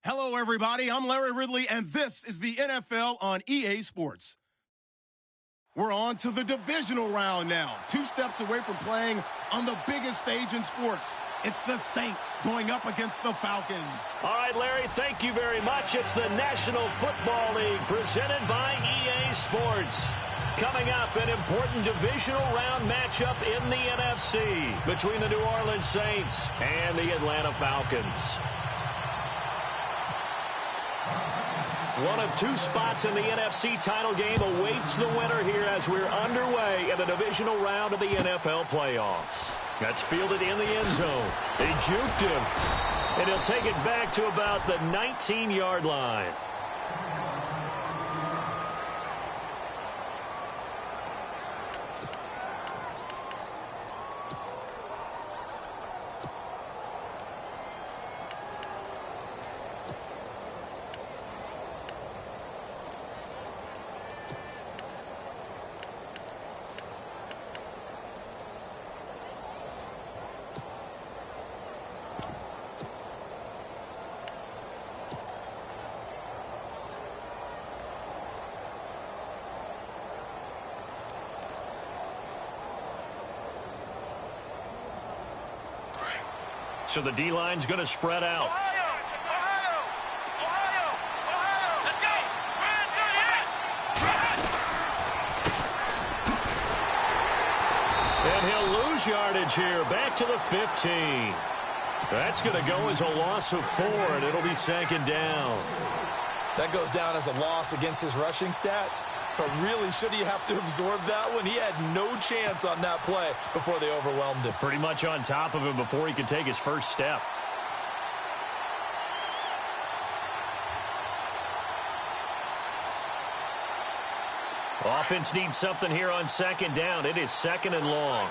Hello, everybody. I'm Larry Ridley, and this is the NFL on EA Sports. We're on to the divisional round now. 2 steps away from playing on the biggest stage in sports. It's the Saints going up against the Falcons. All right, Larry, thank you very much. It's the National Football League presented by EA Sports. Coming up, an important divisional round matchup in the NFC between the New Orleans Saints and the Atlanta Falcons. One of 2 spots in the NFC title game awaits the winner here as we're underway in the divisional round of the NFL playoffs. That's fielded in the end zone. They juked him, and he'll take it back to about the 19-yard line. So the D-line's going to spread out. And he'll lose yardage here, back to the 15. That's going to go as a loss of 4, and it'll be 2nd down. That goes down as a loss against his rushing stats. But really, should he have to absorb that one? He had no chance on that play before they overwhelmed him. Pretty much on top of him before he could take his first step. Offense needs something here on 2nd down. It is 2nd and long.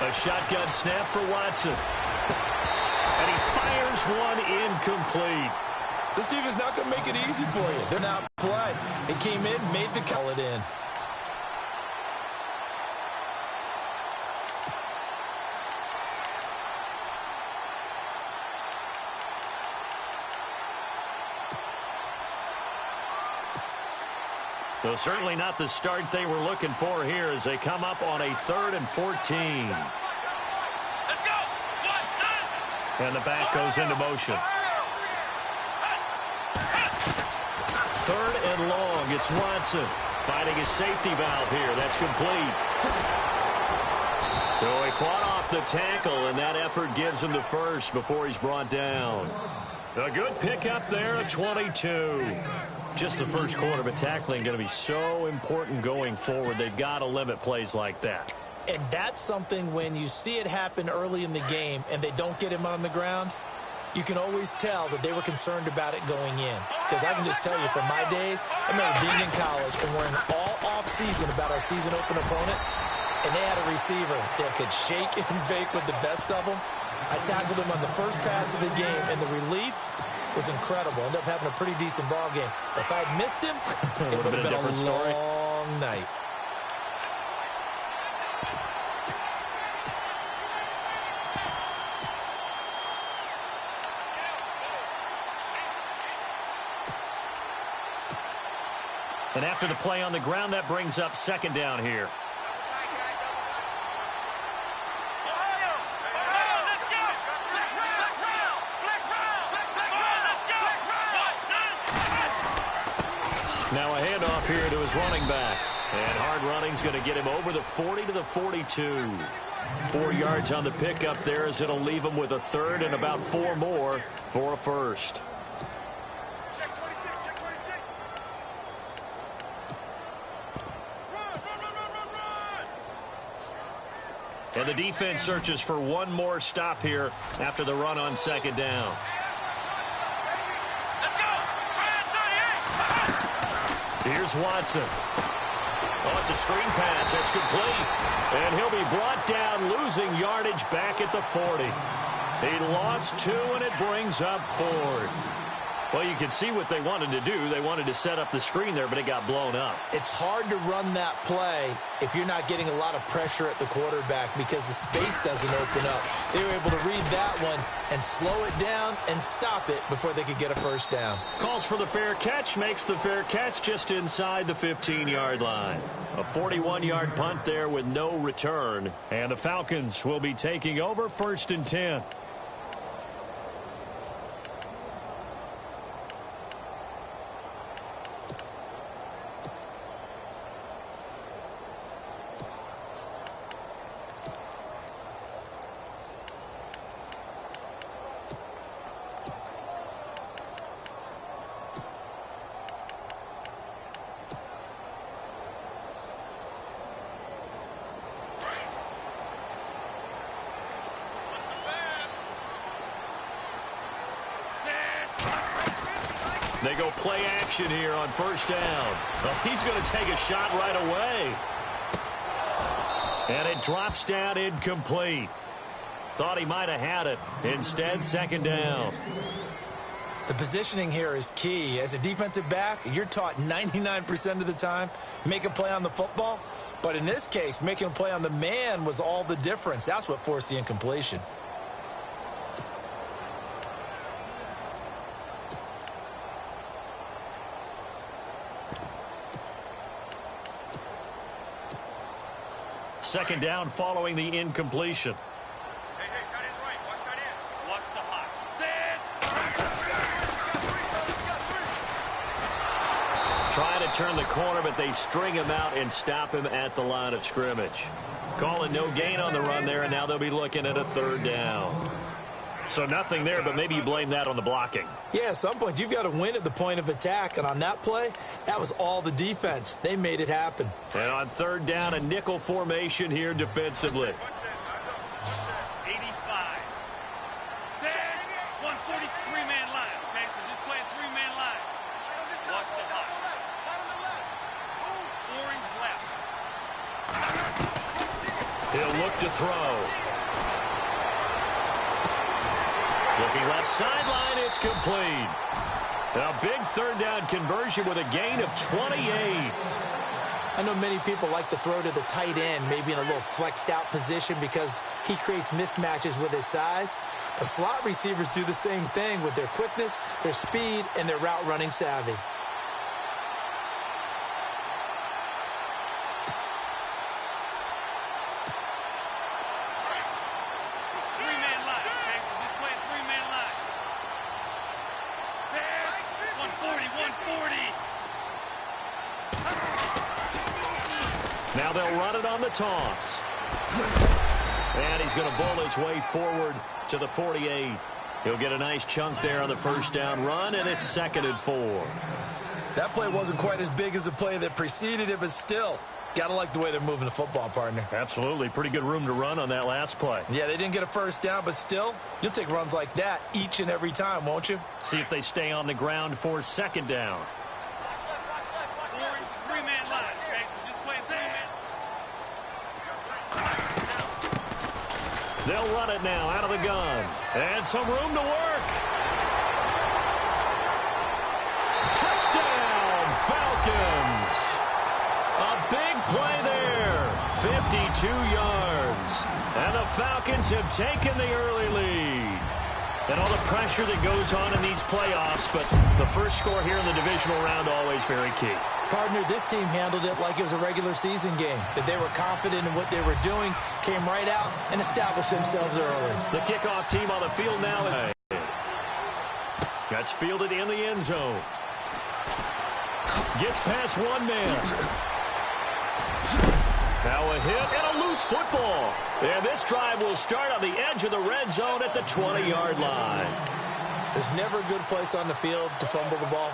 A shotgun snap for Watson. And he fires one incomplete. This defense is not going to make it easy for you. They're not play. They came in, made the call it in. So certainly not the start they were looking for here as they come up on a 3rd and 14. And the back goes into motion. 3rd and long. It's Watson finding his safety valve here. That's complete. So he fought off the tackle, and that effort gives him the first before he's brought down. A good pickup there at 22. Just the first quarter, but tackling going to be so important going forward. They've got to limit plays like that. And that's something when you see it happen early in the game and they don't get him on the ground, you can always tell that they were concerned about it going in. Because I can just tell you from my days, I remember being in college and worrying all off-season about our season open opponent, and they had a receiver that could shake and bake with the best of them. I tackled him on the first pass of the game, and the relief was incredible. Ended up having a pretty decent ball game. But if I had missed him, it would have been a long night. And after the play on the ground, that brings up 2nd down here. Now a handoff here to his running back. And hard running's going to get him over the 40 to the 42. 4 yards on the pickup there as it'll leave him with a 3rd and about 4 more for a first. And the defense searches for one more stop here after the run on 2nd down. Here's Watson. Oh, it's a screen pass. That's complete. And he'll be brought down, losing yardage back at the 40. He lost 2, and it brings up 4th. Well, you can see what they wanted to do. They wanted to set up the screen there, but it got blown up. It's hard to run that play if you're not getting a lot of pressure at the quarterback because the space doesn't open up. They were able to read that one and slow it down and stop it before they could get a first down. Calls for the fair catch, makes the fair catch just inside the 15-yard line. A 41-yard punt there with no return. And the Falcons will be taking over 1st and 10. They go play action here on 1st down. Well, he's going to take a shot right away. And it drops down incomplete. Thought he might have had it. Instead, 2nd down. The positioning here is key. As a defensive back, you're taught 99% of the time, make a play on the football. But in this case, making a play on the man was all the difference. That's what forced the incompletion. Second down following the incompletion. Hey, tight end's right. Watch tight end. Watch the hot. Trying to turn the corner, but they string him out and stop him at the line of scrimmage. Calling no gain on the run there, and now they'll be looking at a 3rd down. So nothing there, but maybe you blame that on the blocking. Yeah, at some point, you've got to win at the point of attack. And on that play, that was all the defense. They made it happen. And on 3rd down, a nickel formation here defensively. 85. Set. 140 3-man line. Okay, so just play a 3-man line. Watch the hot. Orange left. He'll look to throw. Looking left sideline, it's complete. A big 3rd down conversion with a gain of 28. I know many people like to throw to the tight end, maybe in a little flexed out position because he creates mismatches with his size. But slot receivers do the same thing with their quickness, their speed, and their route running savvy. Now they'll run it on the toss. And he's going to bowl his way forward to the 48. He'll get a nice chunk there on the 1st down run, and it's 2nd and 4. That play wasn't quite as big as the play that preceded it, but still, got to like the way they're moving the football, partner. Absolutely. Pretty good room to run on that last play. Yeah, they didn't get a 1st down, but still, you'll take runs like that each and every time, won't you? See if they stay on the ground for 2nd down. Orange 3-man line. Okay, so just play a 3-man. They'll run it now out of the gun. And some room to work. Touchdown, Falcons. A big play there. 52 yards. And the Falcons have taken the early lead. And all the pressure that goes on in these playoffs, but the first score here in the divisional round always very key. Partner, this team handled it like it was a regular season game. That they were confident in what they were doing, came right out, and established themselves early. The kickoff team on the field now. That's fielded in the end zone. Gets past one man. Now a hit and a loose football. And this drive will start on the edge of the red zone at the 20-yard line. There's never a good place on the field to fumble the ball.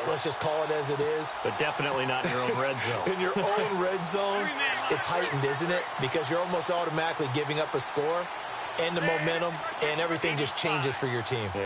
Let's just call it as it is. But definitely not in your own red zone. In your own red zone, it's heightened, isn't it? Because you're almost automatically giving up a score and the momentum, and everything just changes for your team.